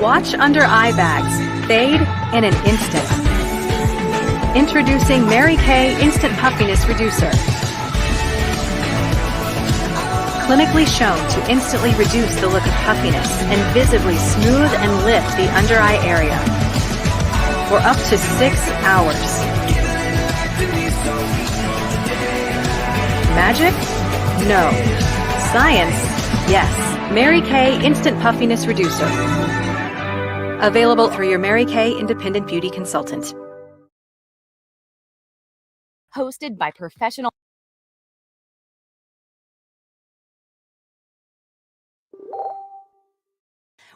Watch under eye bags fade in an instant. Introducing Mary Kay Instant Puffiness Reducer. Clinically shown to instantly reduce the look of puffiness and visibly smooth and lift the under eye area for up to 6 hours. Magic? No. Science? Yes. Mary Kay Instant Puffiness Reducer. Available through your Mary Kay Independent Beauty Consultant. Hosted by professional.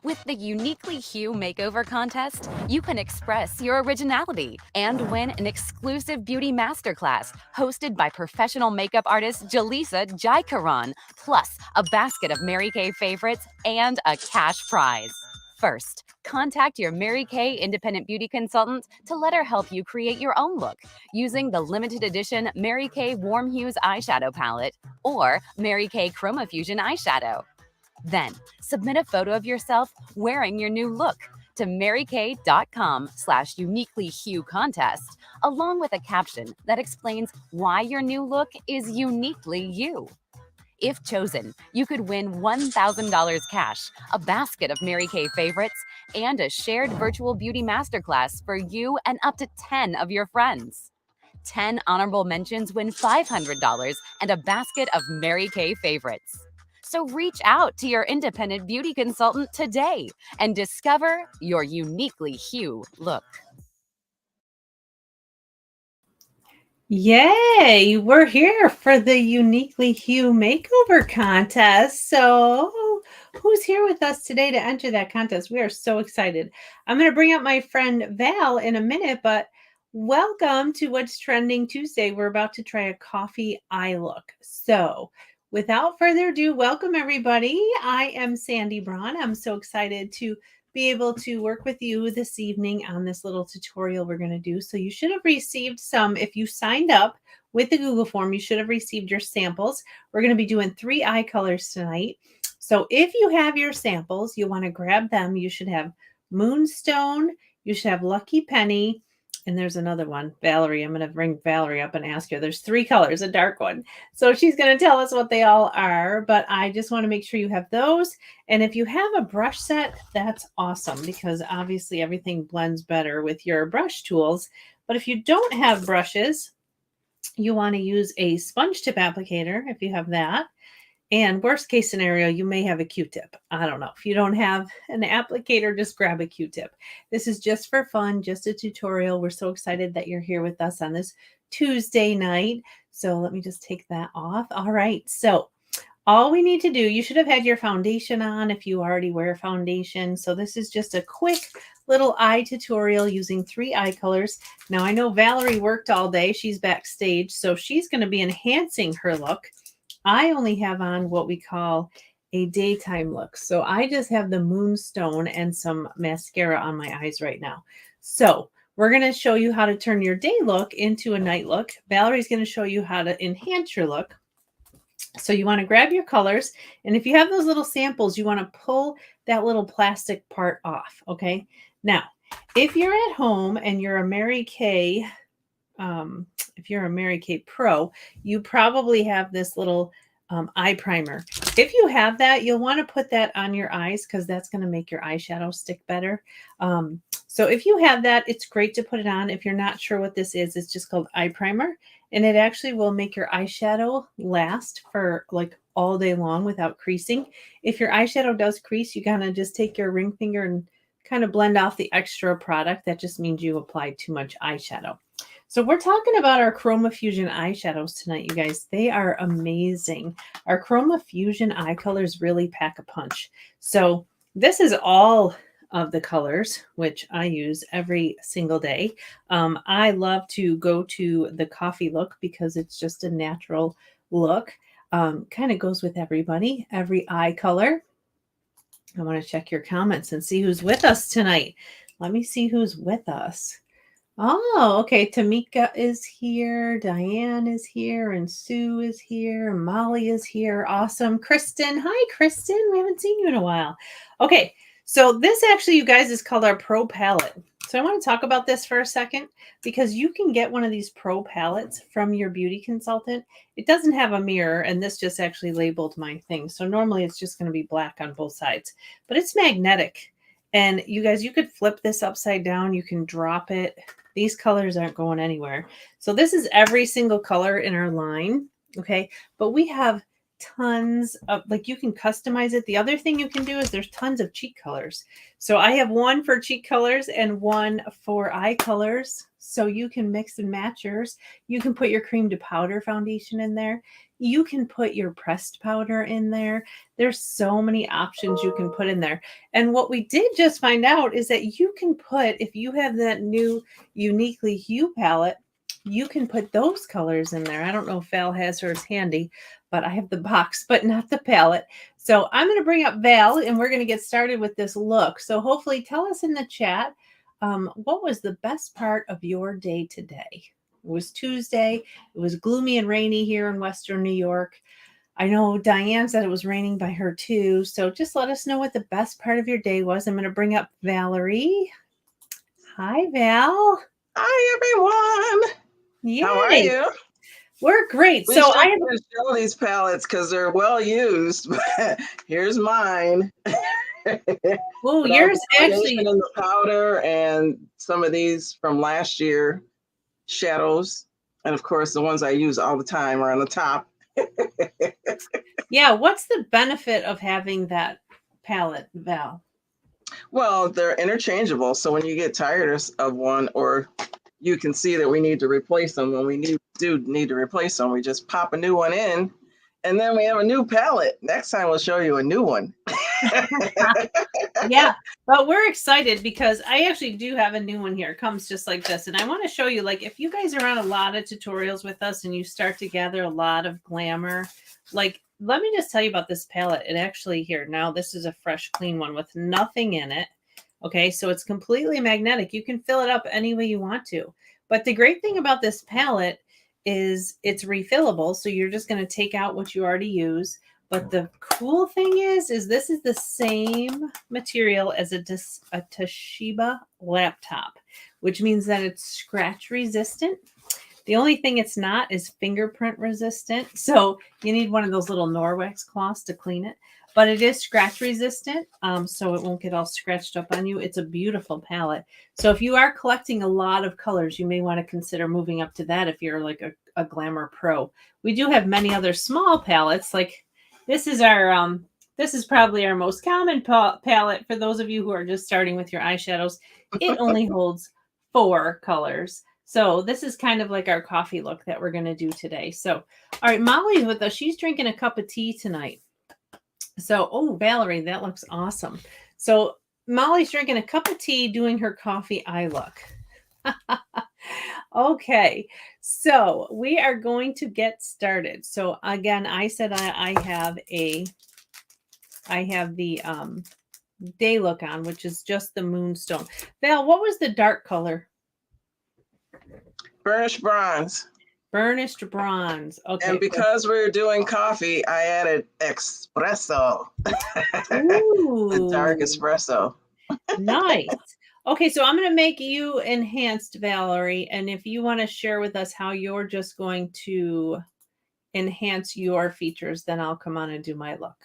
With the Uniquely Hue Makeover Contest, you can express your originality and win an exclusive beauty masterclass hosted by professional makeup artist Jaleesa Jaikaran, plus a basket of Mary Kay favorites and a cash prize. First, contact your Mary Kay Independent Beauty Consultant to let her help you create your own look using the limited edition Mary Kay Warm Hues eyeshadow palette or Mary Kay Chroma Fusion eyeshadow. Then, submit a photo of yourself wearing your new look to marykay.com/uniquelyhue contest, along with a caption that explains why your new look is uniquely you. If chosen, you could win $1,000 cash, a basket of Mary Kay favorites, and a shared virtual beauty masterclass for you and up to 10 of your friends. 10 honorable mentions win $500 and a basket of Mary Kay favorites. So reach out to your independent beauty consultant today and discover your uniquely Hue look. Yay! We're here for the Uniquely Hue Makeover Contest. So who's here with us today to enter that contest? We are so excited. I'm going to bring up my friend Val in a minute, but welcome to What's Trending Tuesday. We're about to try a coffee eye look. So without further ado, welcome everybody. I am Sandy Braun. I'm so excited to be able to work with you this evening on this little tutorial we're going to do. So you should have received some, if you signed up with the Google form, you should have received your samples. We're going to be doing 3 eye colors tonight. So if you have your samples, you want to grab them. You should have Moonstone, you should have Lucky Penny, and there's another one, Valerie. I'm going to bring Valerie up and ask her. There's 3 colors, a dark one. So she's going to tell us what they all are, but I just want to make sure you have those. And if you have a brush set, that's awesome because obviously everything blends better with your brush tools. But if you don't have brushes, you want to use a sponge tip applicator if you have that. And worst case scenario, you may have a Q-tip. I don't know. If you don't have an applicator, just grab a Q-tip. This is just for fun, just a tutorial. We're so excited that you're here with us on this Tuesday night. So let me just take that off. All right. So all we need to do, you should have had your foundation on if you already wear foundation. So this is just a quick little eye tutorial using 3 eye colors. Now I know Valerie worked all day. She's backstage, so she's going to be enhancing her look. I only have on what we call a daytime look. So I just have the Moonstone and some mascara on my eyes right now. So we're going to show you how to turn your day look into a night look. Valerie's going to show you how to enhance your look. So you want to grab your colors. And if you have those little samples, you want to pull that little plastic part off. Okay. Now, if you're at home and you're a Mary Kay, if you're a Mary Kay Pro, you probably have this little eye primer. If you have that, you'll want to put that on your eyes because that's going to make your eyeshadow stick better. So if you have that, it's great to put it on. If you're not sure what this is, it's just called eye primer. And it actually will make your eyeshadow last for like all day long without creasing. If your eyeshadow does crease, you kind of just take your ring finger and kind of blend off the extra product. That just means you applied too much eyeshadow. So we're talking about our Chroma Fusion eyeshadows tonight, you guys. They are amazing. Our Chroma Fusion eye colors really pack a punch. So this is all of the colors, which I use every single day. I love to go to the coffee look because it's just a natural look. Kind of goes with everybody, every eye color. I want to check your comments and see who's with us tonight. Let me see who's with us. Oh, okay. Tamika is here. Diane is here. And Sue is here. Molly is here. Awesome. Kristen. Hi, Kristen. We haven't seen you in a while. Okay. So this actually, you guys, is called our Pro Palette. So I want to talk about this for a second because you can get one of these Pro palettes from your beauty consultant. It doesn't have a mirror, and this just actually labeled my thing. So normally it's just going to be black on both sides, but it's magnetic. And you guys, you could flip this upside down. You can drop it. These colors aren't going anywhere. So this is every single color in our line. Okay. But we have tons of, like, you can customize it. The other thing you can do is there's tons of cheek colors. So I have one for cheek colors and one for eye colors. So you can mix and match yours. You can put your cream to powder foundation in there. You can put your pressed powder in there. There's so many options you can put in there. And what we did just find out is that you can put, if you have that new Uniquely Hue palette, you can put those colors in there. I don't know if Val has hers handy, but I have the box, but not the palette. So I'm going to bring up Val and we're going to get started with this look. So hopefully tell us in the chat, what was the best part of your day today? It was Tuesday. It was gloomy and rainy here in Western New York. I know Diane said it was raining by her too. So just let us know what the best part of your day was. I'm going to bring up Valerie. Hi, Val. Hi, everyone. Yay. How are you? We're great. We So should I have show these palettes because they're well used. Here's mine. Oh, yours actually in the powder and some of these from last year shadows, and of course the ones I use all the time are on the top. Yeah, what's the benefit of having that palette, Val? Well, they're interchangeable, so when you get tired of one, or you can see that we need to replace them, when we do need to replace them, we just pop a new one in, and then we have a new palette. Next time we'll show you a new one. Yeah, but we're excited because I actually do have a new one here. It comes just like this. And I want to show you, like, if you guys are on a lot of tutorials with us and you start to gather a lot of glamour, like, let me just tell you about this palette. It actually, here, now this is a fresh, clean one with nothing in it. Okay, so it's completely magnetic. You can fill it up any way you want to. But the great thing about this palette is it's refillable. So you're just going to take out what you already use. But the cool thing is this is the same material as a Toshiba laptop, which means that it's scratch resistant. The only thing it's not is fingerprint resistant. So you need one of those little Norwex cloths to clean it. But it is scratch resistant, so it won't get all scratched up on you. It's a beautiful palette. So if you are collecting a lot of colors, you may want to consider moving up to that if you're like a glamour pro. We do have many other small palettes, like this is our this is probably our most common palette for those of you who are just starting with your eyeshadows. It only holds 4 colors. So this is kind of like our coffee look that we're going to do today. So, all right, Molly's with us. She's drinking a cup of tea tonight. So, oh, Valerie, that looks awesome. So Molly's drinking a cup of tea, doing her coffee eye look. Okay, so we are going to get started. So again, I said I have the day look on, which is just the moonstone. Val, what was the dark color? Burnished bronze. Burnished bronze. Okay. And because we're doing coffee, I added espresso. Ooh. The dark espresso. Nice. Okay, so I'm going to make you enhanced, Valerie. And if you want to share with us how you're just going to enhance your features, then I'll come on and do my look.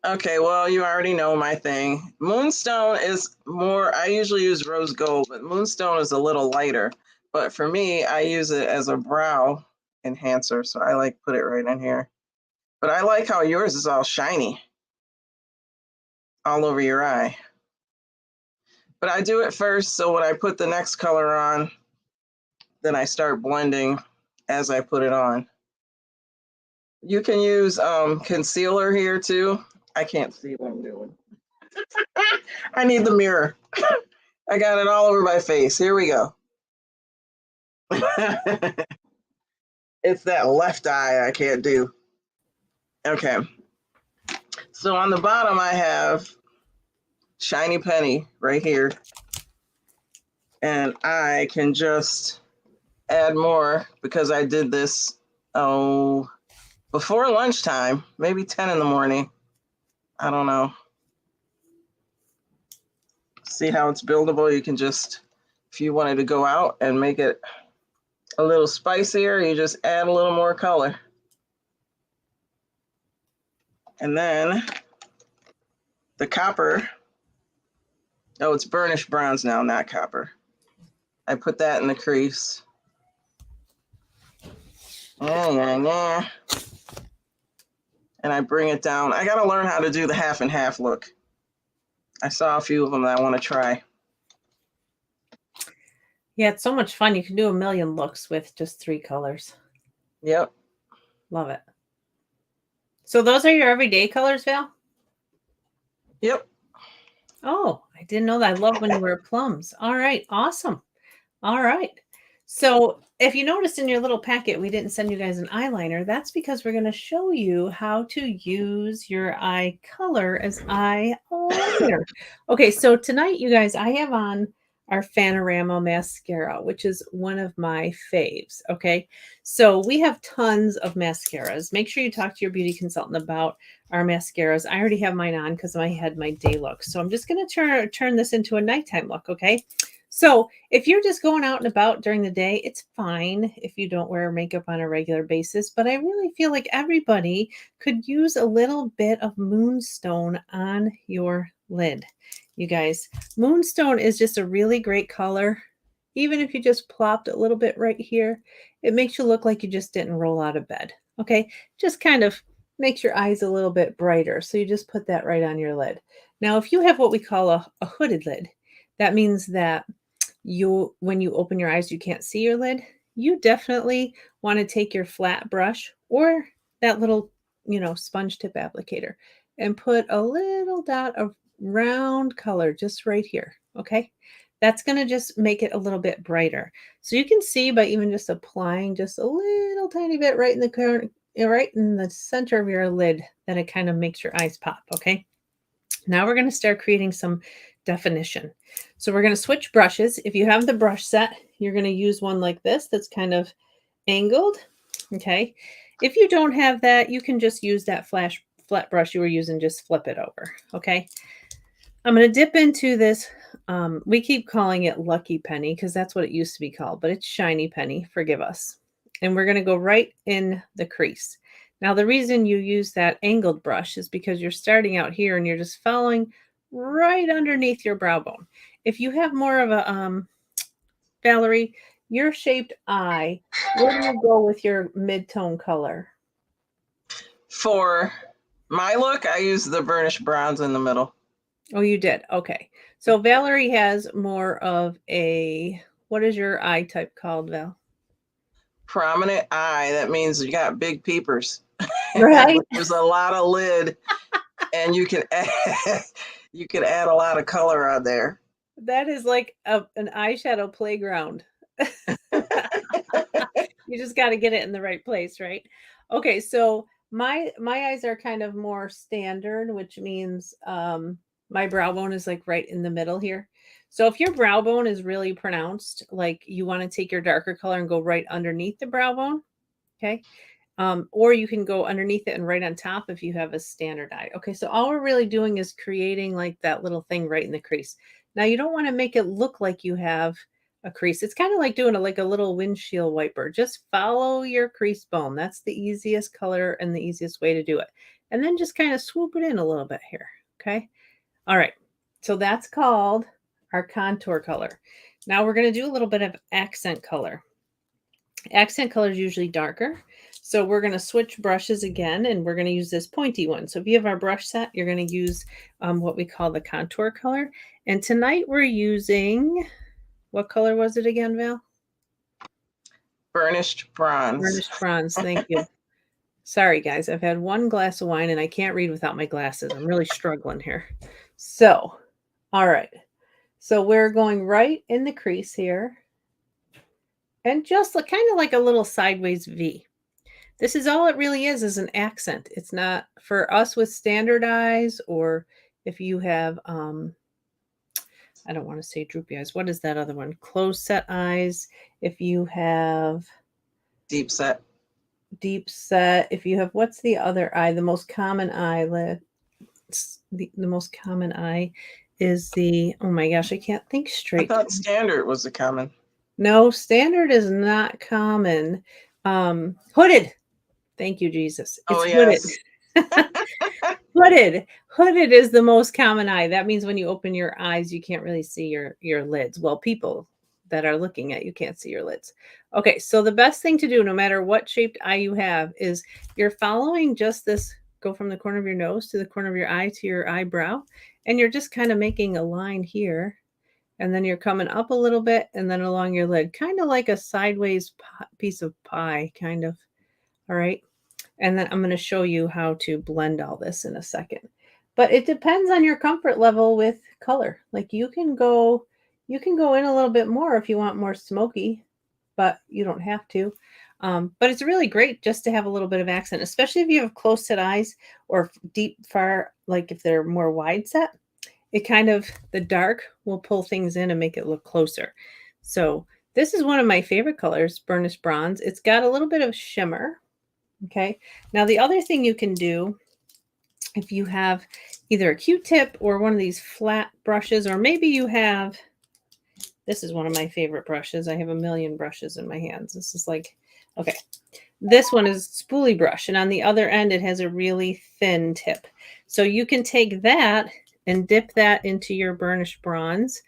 Okay, well, you already know my thing. Moonstone is more, I usually use rose gold, but Moonstone is a little lighter. But for me, I use it as a brow enhancer. So I like put it right in here. But I like how yours is all shiny all over your eye. But I do it first, so when I put the next color on, then I start blending as I put it on. You can use concealer here too. I can't see what I'm doing. I need the mirror. I got it all over my face. Here we go. It's that left eye I can't do. Okay. So on the bottom, I have Shiny Penny right here. And I can just add more because I did this, before lunchtime, maybe 10 in the morning. I don't know. See how it's buildable? You can just, if you wanted to go out and make it a little spicier, you just add a little more color. And then the copper, oh, it's burnished bronze now, not copper. I put that in the crease. Yeah. And I bring it down. I got to learn how to do the half and half look. I saw a few of them that I want to try. Yeah, it's so much fun. You can do a million looks with just 3 colors. Yep. Love it. So those are your everyday colors, Val? Yep. Oh, I didn't know that. I love when you wear plums. All right. Awesome. All right. So if you noticed in your little packet, we didn't send you guys an eyeliner. That's because we're going to show you how to use your eye color as eyeliner. Okay. So tonight, you guys, I have on our Fanorama mascara, which is one of my faves. Okay. So we have tons of mascaras. Make sure you talk to your beauty consultant about our mascaras. I already have mine on because I had my day look. So I'm just going to turn this into a nighttime look. Okay. So if you're just going out and about during the day, it's fine if you don't wear makeup on a regular basis. But I really feel like everybody could use a little bit of moonstone on your lid. You guys, moonstone is just a really great color. Even if you just plopped a little bit right here, it makes you look like you just didn't roll out of bed. Okay, just kind of makes your eyes a little bit brighter. So you just put that right on your lid. Now, if you have what we call a hooded lid, that means that when you open your eyes, you can't see your lid. You definitely want to take your flat brush or that little, sponge tip applicator and put a little dot of round color just right here. Okay. That's going to just make it a little bit brighter. So you can see by even just applying just a little tiny bit right in the corner, right in the center of your lid, that it kind of makes your eyes pop. Okay. Now we're going to start creating some definition. So we're going to switch brushes. If you have the brush set, you're going to use one like this that's kind of angled. Okay. If you don't have that, you can just use that flat brush you were using, just flip it over. Okay. I'm going to dip into this. We keep calling it Lucky Penny because that's what it used to be called, but it's Shiny Penny. Forgive us. And we're going to go right in the crease. Now, the reason you use that angled brush is because you're starting out here and you're just following right underneath your brow bone. If you have more of a, Valerie, your shaped eye, where do you go with your mid-tone color? For my look, I use the burnished bronze in the middle. Oh, you did? Okay. So Valerie has more of a, what is your eye type called, Val? Prominent eye. That means you got big peepers. Right. There's a lot of lid, and you can add a lot of color on there. That is like an eyeshadow playground. You just got to get it in the right place, right? Okay, so my eyes are kind of more standard, which means my brow bone is like right in the middle here. So if your brow bone is really pronounced, like you want to take your darker color and go right underneath the brow bone, okay? Or you can go underneath it and right on top if you have a standard eye. Okay, so all we're really doing is creating like that little thing right in the crease. Now you don't want to make it look like you have a crease. It's kind of like doing like a little windshield wiper. Just follow your crease bone. That's the easiest color and the easiest way to do it. And then just kind of swoop it in a little bit here. Okay. All right. So that's called our contour color. Now we're going to do a little bit of accent color. Accent color is usually darker. So we're going to switch brushes again, and we're going to use this pointy one. So if you have our brush set, you're going to use what we call the contour color. And tonight we're using, what color was it again, Val? Burnished bronze. Burnished bronze. Thank you. Sorry, guys. I've had one glass of wine and I can't read without my glasses. I'm really struggling here. So, all right. So we're going right in the crease here. And just kind of like a little sideways V. This is all it really is an accent. It's not for us with standard eyes, or if you have, I don't want to say droopy eyes. What is that other one? Closed set eyes. If you have deep set. If you have, what's the other eye? The most common eyelid. The most common eye is the, oh my gosh, I can't think I straight. thought standard was the common. No, standard is not common. Hooded. Thank you, Jesus. It's Oh, hooded. yes. Hooded is the most common eye. That means when you open your eyes, you can't really see your lids. Well, people that are looking at you can't see your lids. Okay, so the best thing to do, no matter what shaped eye you have, is you're following just this, go from the corner of your nose to the corner of your eye to your eyebrow, and you're just kind of making a line here, and then you're coming up a little bit, and then along your lid, kind of like a sideways piece of pie, kind of. All right. And then I'm going to show you how to blend all this in a second. But it depends on your comfort level with color. Like you can go in a little bit more if you want more smoky, but you don't have to. But it's really great just to have a little bit of accent, especially if you have close set eyes or deep far, like if they're more wide set, it kind of, the dark will pull things in and make it look closer. So this is one of my favorite colors, burnished bronze. It's got a little bit of shimmer. Okay. Now the other thing you can do, if you have either a Q-tip or one of these flat brushes, or maybe you have, this is one of my favorite brushes. I have a million brushes in my hands. This is like, okay. This one is spoolie brush, and on the other end, it has a really thin tip. So you can take that and dip that into your burnished bronze,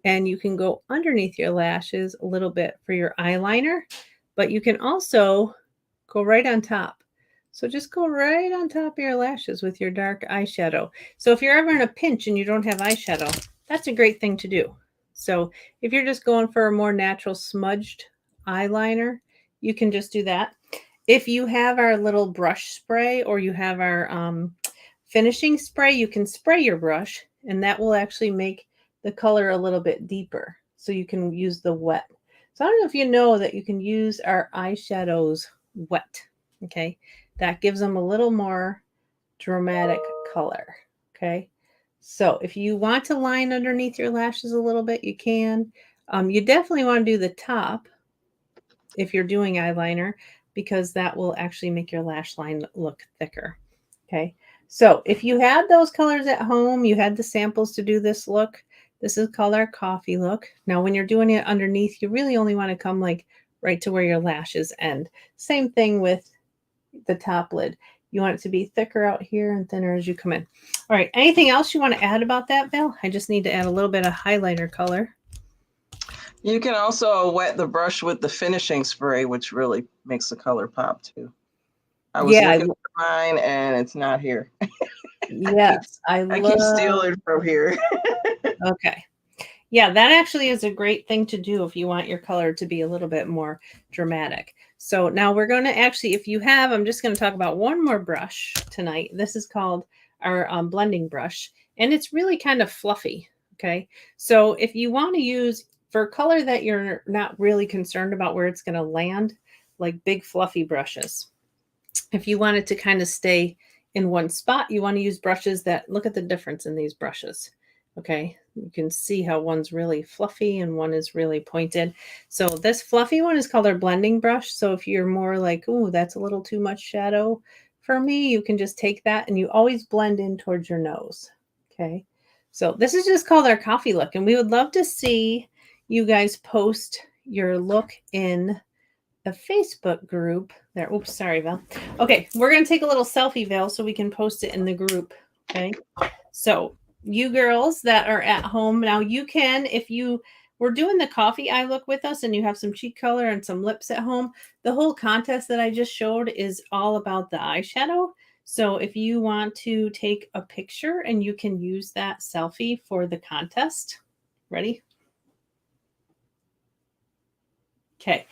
and you can go underneath your lashes a little bit for your eyeliner, but you can also go right on top. So just go right on top of your lashes with your dark eyeshadow. So if you're ever in a pinch and you don't have eyeshadow, that's a great thing to do. So if you're just going for a more natural smudged eyeliner, you can just do that. If you have our little brush spray or you have our finishing spray, you can spray your brush and that will actually make the color a little bit deeper. So you can use the wet. So I don't know if you know that you can use our eyeshadows wet. Okay. That gives them a little more dramatic color. Okay. So if you want to line underneath your lashes a little bit, you can. You definitely want to do the top if you're doing eyeliner, because that will actually make your lash line look thicker. Okay. So if you had those colors at home, you had the samples to do this look. This is called our coffee look. Now, when you're doing it underneath, you really only want to come like right to where your lashes end. Same thing with the top lid. You want it to be thicker out here and thinner as you come in. All right. Anything else you want to add about that, Val? I just need to add a little bit of highlighter color. You can also wet the brush with the finishing spray, which really makes the color pop too. I was looking for mine and it's not here. Yes, I keep stealing from here. Okay. Yeah, that actually is a great thing to do if you want your color to be a little bit more dramatic. So now we're going to actually, if you have, I'm just going to talk about one more brush tonight. This is called our blending brush, and it's really kind of fluffy. Okay. So if you want to use for color that you're not really concerned about where it's going to land, like big fluffy brushes, if you want it to kind of stay in one spot, you want to use brushes that, look at the difference in these brushes. Okay, you can see how one's really fluffy and one is really pointed. So this fluffy one is called our blending brush. So if you're more like, oh, that's a little too much shadow for me, you can just take that and you always blend in towards your nose. Okay, so this is just called our coffee look, and we would love to see you guys post your look in a Facebook group there. Oops, sorry, Val. Okay, we're going to take a little selfie, Val, so we can post it in the group. Okay, so you girls that are at home now, you can, if you were doing the coffee eye look with us and you have some cheek color and some lips at home, the whole contest that I just showed is all about the eyeshadow. So if you want to take a picture and you can use that selfie for the contest. Ready? Okay.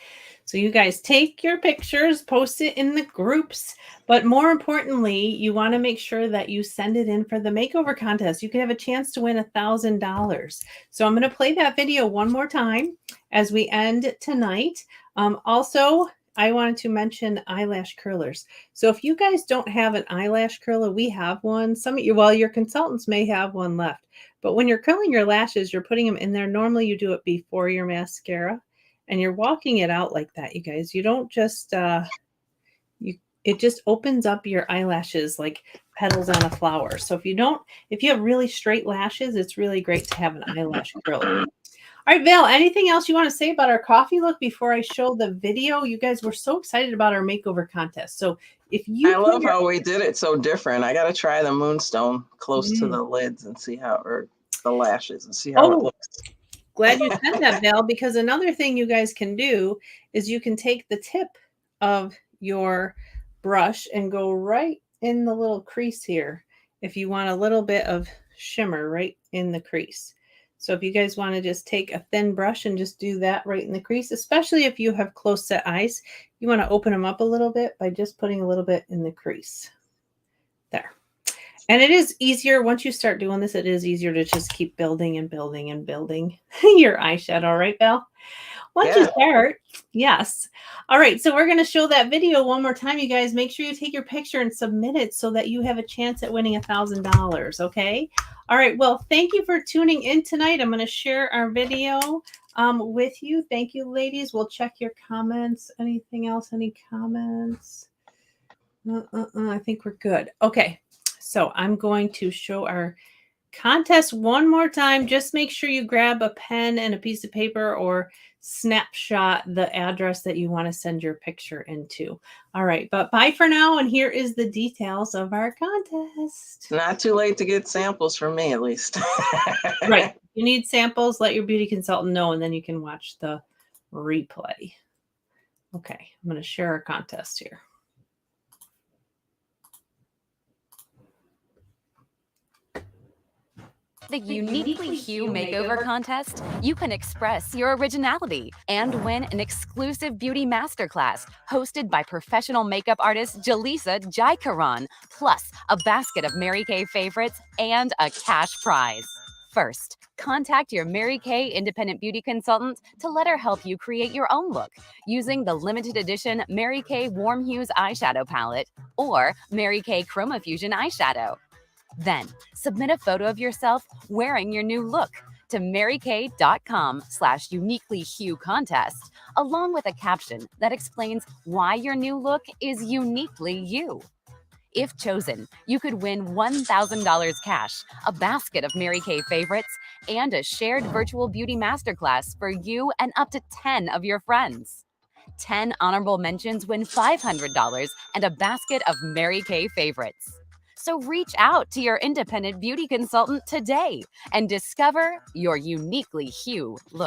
So you guys take your pictures, post it in the groups, but more importantly, you want to make sure that you send it in for the makeover contest. You can have a chance to win $1,000. So I'm going to play that video one more time as we end tonight. Also, I wanted to mention eyelash curlers. So if you guys don't have an eyelash curler, we have one. Some of you, well, your consultants may have one left, but when you're curling your lashes, you're putting them in there. Normally you do it before your mascara. And you're walking it out like that, you guys. You don't just, you it just opens up your eyelashes like petals on a flower. So if you have really straight lashes, it's really great to have an eyelash curler. All right, Val, anything else you want to say about our coffee look before I show the video? You guys were so excited about our makeover contest. So if you I love how we did it so different. I got to try the moonstone close to Mm. the lids and see how, or the lashes and see how it looks. Glad you said that, Val, because another thing you guys can do is you can take the tip of your brush and go right in the little crease here if you want a little bit of shimmer right in the crease. So if you guys want to just take a thin brush and just do that right in the crease, especially if you have close set eyes, you want to open them up a little bit by just putting a little bit in the crease. There. And it is easier once you start doing this, it is easier to just keep building and building and building your eyeshadow, right, Belle? Once you start, yes. All right, so we're going to show that video one more time, you guys. Make sure you take your picture and submit it so that you have a chance at winning $1,000, okay? All right, well, thank you for tuning in tonight. I'm going to share our video with you. Thank you, ladies. We'll check your comments. Anything else? Any comments? I think we're good. Okay, so I'm going to show our contest one more time. Just make sure you grab a pen and a piece of paper or snapshot the address that you want to send your picture into. All right, but bye for now. And here is the details of our contest. Not too late to get samples from me, at least. Right. You need samples, let your beauty consultant know, and then you can watch the replay. Okay, I'm going to share our contest here. The Uniquely Hue Makeover Contest, you can express your originality and win an exclusive beauty masterclass hosted by professional makeup artist Jaleesa Jaikaran, plus a basket of Mary Kay favorites and a cash prize. First, contact your Mary Kay independent beauty consultant to let her help you create your own look using the limited edition Mary Kay Warm Hues eyeshadow palette or Mary Kay Chroma Fusion eyeshadow. Then, submit a photo of yourself wearing your new look to marykay.com/uniquelyhue contest, along with a caption that explains why your new look is uniquely you. If chosen, you could win $1,000 cash, a basket of Mary Kay favorites, and a shared virtual beauty masterclass for you and up to 10 of your friends. 10 honorable mentions win $500 and a basket of Mary Kay favorites. So reach out to your independent beauty consultant today and discover your uniquely Hue look.